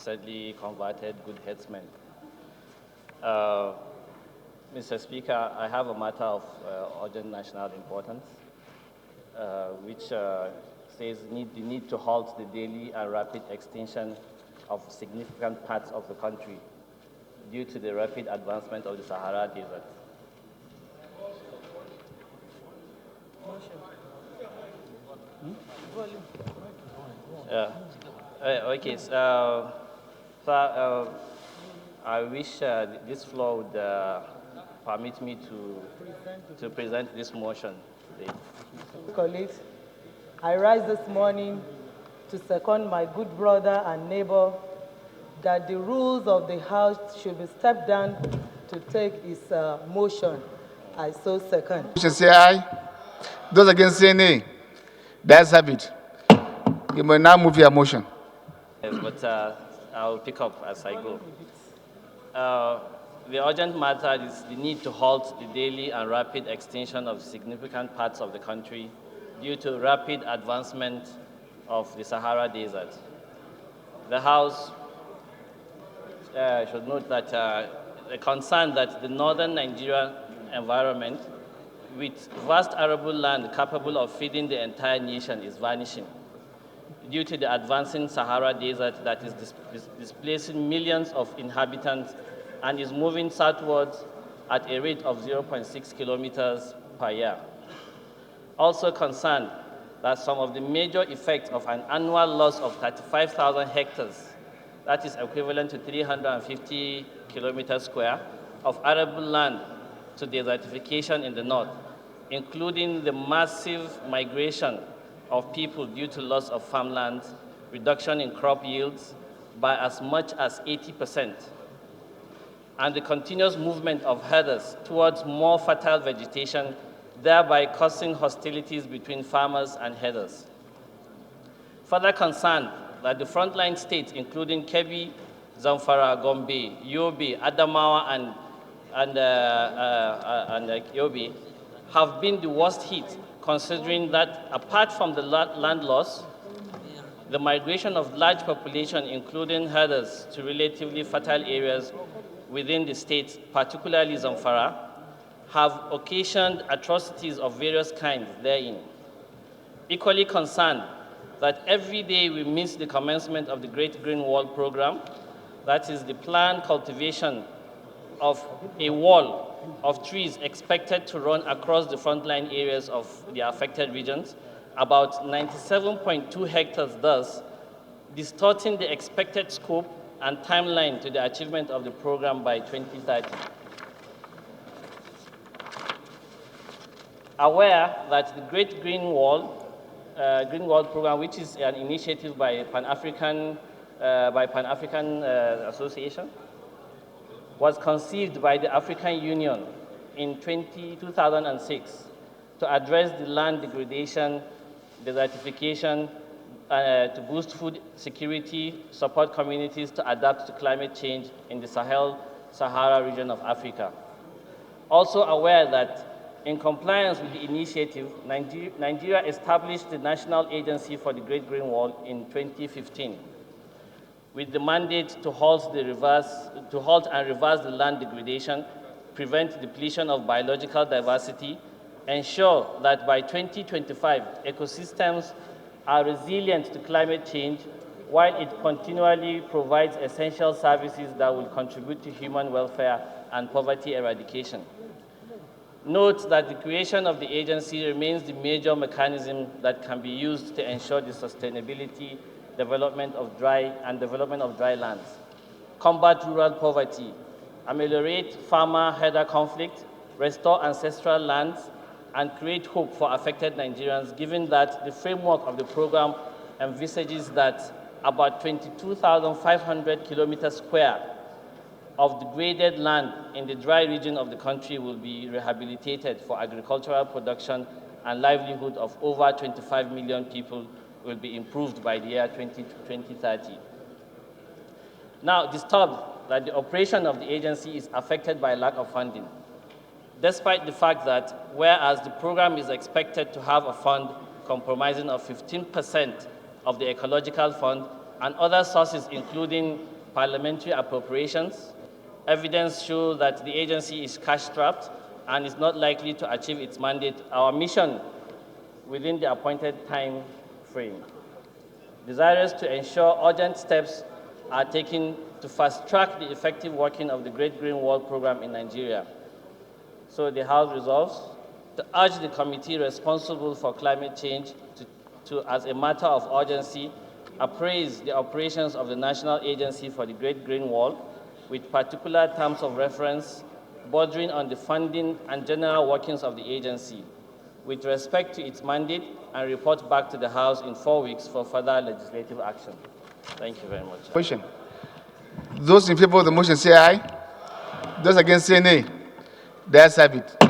recently converted good headsmen. Mr. Speaker, I have a matter of urgent national importance, which says the need to halt the daily and rapid extinction of significant parts of the country due to the rapid advancement of the Sahara Desert. Okay, so I wish this floor would permit me to present this motion today. Colleagues, I rise this morning to second my good brother and neighbor that the rules of the House should be stepped down to take his motion. I so second. Motion say aye. Those against say nay. That's have it. You may now move your motion. Yes, but I'll pick up as I go. The urgent matter is the need to halt the daily and rapid extinction of significant parts of the country due to rapid advancement of the Sahara Desert. The House should note that the concern that the northern Nigerian environment with vast arable land capable of feeding the entire nation is vanishing due to the advancing Sahara Desert that is displacing millions of inhabitants and is moving southwards at a rate of 0.6 kilometers per year. Also concerned that some of the major effects of an annual loss of 35,000 hectares, that is equivalent to 350 kilometers square, of arable land to desertification in the north, including the massive migration of people due to loss of farmland, reduction in crop yields by as much as 80%, and the continuous movement of herders towards more fertile vegetation, thereby causing hostilities between farmers and herders. Further concerned that the frontline states, including Kebbi, Zamfara, Gombe, Yobe, Adamawa, and Yobe, have been the worst hit, considering that apart from the land loss, the migration of large population, including herders, to relatively fertile areas within the states, particularly Zamfara, have occasioned atrocities of various kinds therein. Equally concerned that every day we miss the commencement of the Great Green Wall program, that is the planned cultivation of a wall of trees expected to run across the frontline areas of the affected regions, about 97.2 hectares thus, distorting the expected scope and timeline to the achievement of the program by 2030. Aware that the Great Green Wall program, which is an initiative by Pan-African Association, was conceived by the African Union in 2006 to address the land degradation, desertification, to boost food security, support communities to adapt to climate change in the Sahel-Sahara region of Africa. Also aware that in compliance with the initiative, Nigeria established the National Agency for the Great Green Wall in 2015 with the mandate to halt and reverse the land degradation, prevent depletion of biological diversity, ensure that by 2025, ecosystems are resilient to climate change, while it continually provides essential services that will contribute to human welfare and poverty eradication. Note that the creation of the agency remains the major mechanism that can be used to ensure the sustainability development of dry lands, combat rural poverty, ameliorate farmer-herder conflict, restore ancestral lands, and create hope for affected Nigerians, given that the framework of the program envisages that about 22,500 kilometers square of degraded land in the dry region of the country will be rehabilitated for agricultural production, and livelihood of over 25 million people will be improved by the year 2030. Now, disturbed that the operation of the agency is affected by lack of funding, despite the fact that whereas the program is expected to have a fund comprising of 15% of the ecological fund and other sources including parliamentary appropriations. Evidence shows that the agency is cash-strapped and is not likely to achieve its mandate, our mission, within the appointed time frame. Desirous to ensure urgent steps are taken to fast-track the effective working of the Great Green Wall program in Nigeria. So the House resolves to urge the committee responsible for climate change to, as a matter of urgency, appraise the operations of the National Agency for the Great Green Wall with particular terms of reference bordering on the funding and general workings of the agency with respect to its mandate, and report back to the House in 4 weeks for further legislative action. Thank you very much. Question. Those in favor of the motion say aye. Those against say nay. The ayes have it.